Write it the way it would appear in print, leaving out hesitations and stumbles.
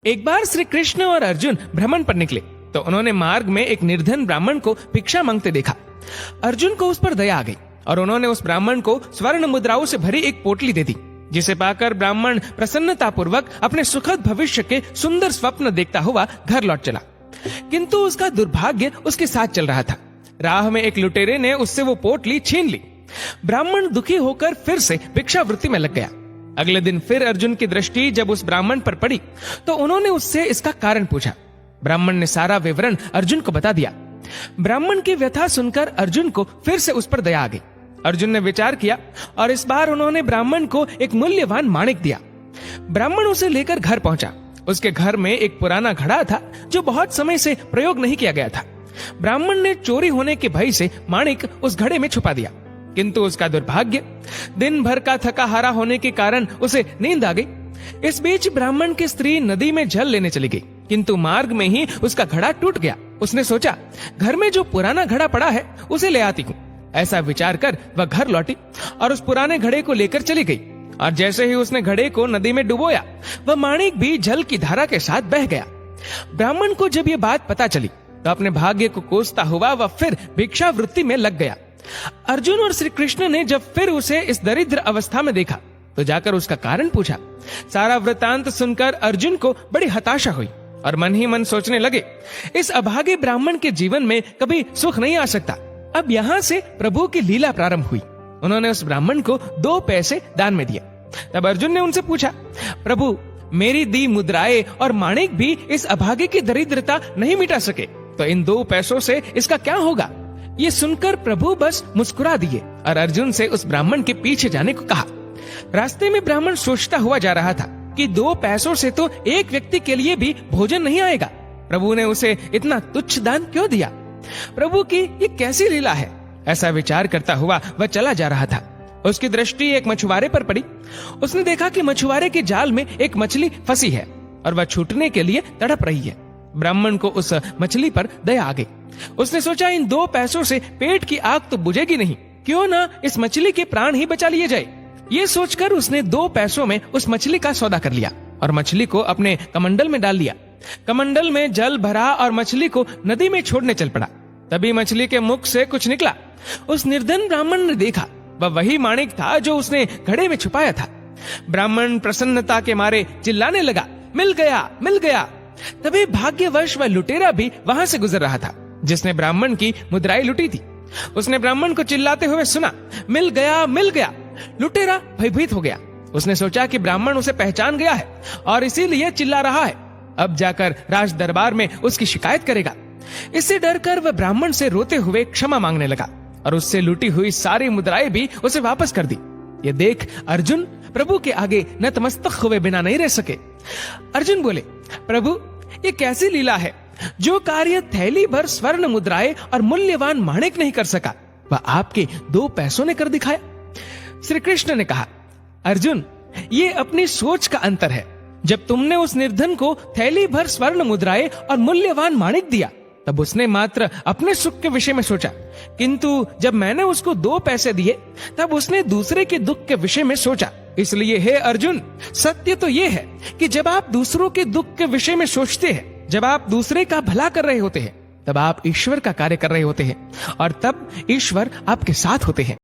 एक बार श्री कृष्ण और अर्जुन भ्रमण पर निकले तो उन्होंने मार्ग में एक निर्धन ब्राह्मण को भिक्षा मांगते देखा। अर्जुन को उस पर दया आ गई और उन्होंने उस ब्राह्मण को स्वर्ण मुद्राओं से भरी एक पोटली दे दी, जिसे पाकर ब्राह्मण प्रसन्नता पूर्वक अपने सुखद भविष्य के सुंदर स्वप्न देखता हुआ घर लौट चला। किंतु उसका दुर्भाग्य उसके साथ चल रहा था। राह में एक लुटेरे ने उससे वो पोटली छीन ली। ब्राह्मण दुखी होकर फिर से भिक्षावृत्ति में लग गया। अगले दिन फिर अर्जुन की दृष्टि जब उस ब्राह्मण पर पड़ी तो उन्होंने उससे इसका कारण पूछा। ब्राह्मण ने सारा विवरण अर्जुन को बता दिया। ब्राह्मण की व्यथा सुनकर अर्जुन को फिर से उस पर दया आ गई। अर्जुन ने विचार किया और इस बार उन्होंने ब्राह्मण को एक मूल्यवान माणिक दिया। ब्राह्मण उसे लेकर घर पहुंचा। उसके घर में एक पुराना घड़ा था जो बहुत समय से प्रयोग नहीं किया गया था। ब्राह्मण ने चोरी होने के भय से माणिक उस घड़े में छुपा दिया, किंतु उसका दुर्भाग्य, दिन भर का थका हारा होने के कारण उसे नींद आ गई। इस बीच ब्राह्मण की स्त्री नदी में जल लेने चली गई, किंतु मार्ग में ही उसका घड़ा टूट गया। उसने सोचा, घर में जो पुराना घड़ा पड़ा है उसे ले आती हूँ। ऐसा विचार कर वह घर लौटी और उस पुराने घड़े को लेकर चली गई। और जैसे ही उसने घड़े को नदी में डुबोया, वह माणिक भी जल की धारा के साथ बह गया। ब्राह्मण को जब ये बात पता चली तो अपने भाग्य को कोसता हुआ वह फिर भिक्षावृत्ति में लग गया। अर्जुन और श्री कृष्ण ने जब फिर उसे इस दरिद्र अवस्था में देखा तो जाकर उसका कारण पूछा। सारा वृतांत सुनकर अर्जुन को बड़ी हताशा हुई और मन ही मन सोचने लगे, इस अभागे ब्राह्मण के जीवन में कभी सुख नहीं आ सकता। अब यहाँ से प्रभु की लीला प्रारंभ हुई। उन्होंने उस ब्राह्मण को 2 पैसे दान में दिया। तब अर्जुन ने उनसे पूछा, प्रभु, मेरी दी मुद्राएं और माणिक भी इस अभागे की दरिद्रता नहीं मिटा सके, तो इन 2 पैसों से इसका क्या होगा? ये सुनकर प्रभु बस मुस्कुरा दिए और अर्जुन से उस ब्राह्मण के पीछे जाने को कहा। रास्ते में ब्राह्मण सोचता हुआ जा रहा था कि 2 पैसों से तो एक व्यक्ति के लिए भी भोजन नहीं आएगा। प्रभु ने उसे इतना तुच्छ दान क्यों दिया? प्रभु की ये कैसी लीला है? ऐसा विचार करता हुआ वह चला जा रहा था। उसकी दृष्टि एक मछुआरे पर पड़ी। उसने देखा कि मछुआरे के जाल में एक मछली फंसी है और वह छूटने के लिए तड़प रही है। ब्राह्मण को उस मछली पर दया आ गई। उसने सोचा, इन 2 पैसों से पेट की आग तो बुझेगी नहीं, क्यों ना इस मछली के प्राण ही बचा लिए जाए। ये सोचकर उसने 2 पैसों में उस मछली का सौदा कर लिया और मछली को अपने कमंडल में डाल लिया। कमंडल में जल भरा और मछली को नदी में छोड़ने चल पड़ा। तभी मछली के मुख से कुछ निकला। उस निर्धन ब्राह्मण ने देखा, वह वही माणिक था जो उसने घड़े में छुपाया था। ब्राह्मण प्रसन्नता के मारे चिल्लाने लगा, मिल गया, मिल गया। तभी भाग्यवश वह लुटेरा भी वहां से गुजर रहा था जिसने ब्राह्मण की मुद्राएं लुटी थी। उसने ब्राह्मण को चिल्लाते हुए सुना, मिल गया, मिल गया। लुटेरा भयभीत हो गया। उसने सोचा कि ब्राह्मण उसे पहचान गया है और इसीलिए चिल्ला रहा है। अब जाकर राज दरबार में उसकी शिकायत करेगा। इससे डरकर वह ब्राह्मण से रोते हुए क्षमा मांगने लगा और उससे लूटी हुई सारी मुद्राएं भी उसे वापस कर दी। ये देख अर्जुन प्रभु के आगे नतमस्तक हुए बिना नहीं रह सके। अर्जुन बोले, प्रभु, ये कैसी लीला है? जो कार्य थैली भर स्वर्ण मुद्राएं और मूल्यवान माणिक नहीं कर सका, वह आपके 2 पैसों ने कर दिखाया। श्री कृष्ण ने कहा, अर्जुन, ये अपनी सोच का अंतर है। जब तुमने उस निर्धन को थैली भर स्वर्ण मुद्राएं और मूल्यवान माणिक दिया, तब उसने मात्र अपने सुख के विषय में सोचा, किंतु जब मैंने उसको 2 पैसे दिए, तब उसने दूसरे के दुख के विषय में सोचा। इसलिए हे अर्जुन, सत्य तो ये है कि जब आप दूसरों के दुख के विषय में सोचते हैं, जब आप दूसरे का भला कर रहे होते हैं, तब आप ईश्वर का कार्य कर रहे होते हैं और तब ईश्वर आपके साथ होते हैं।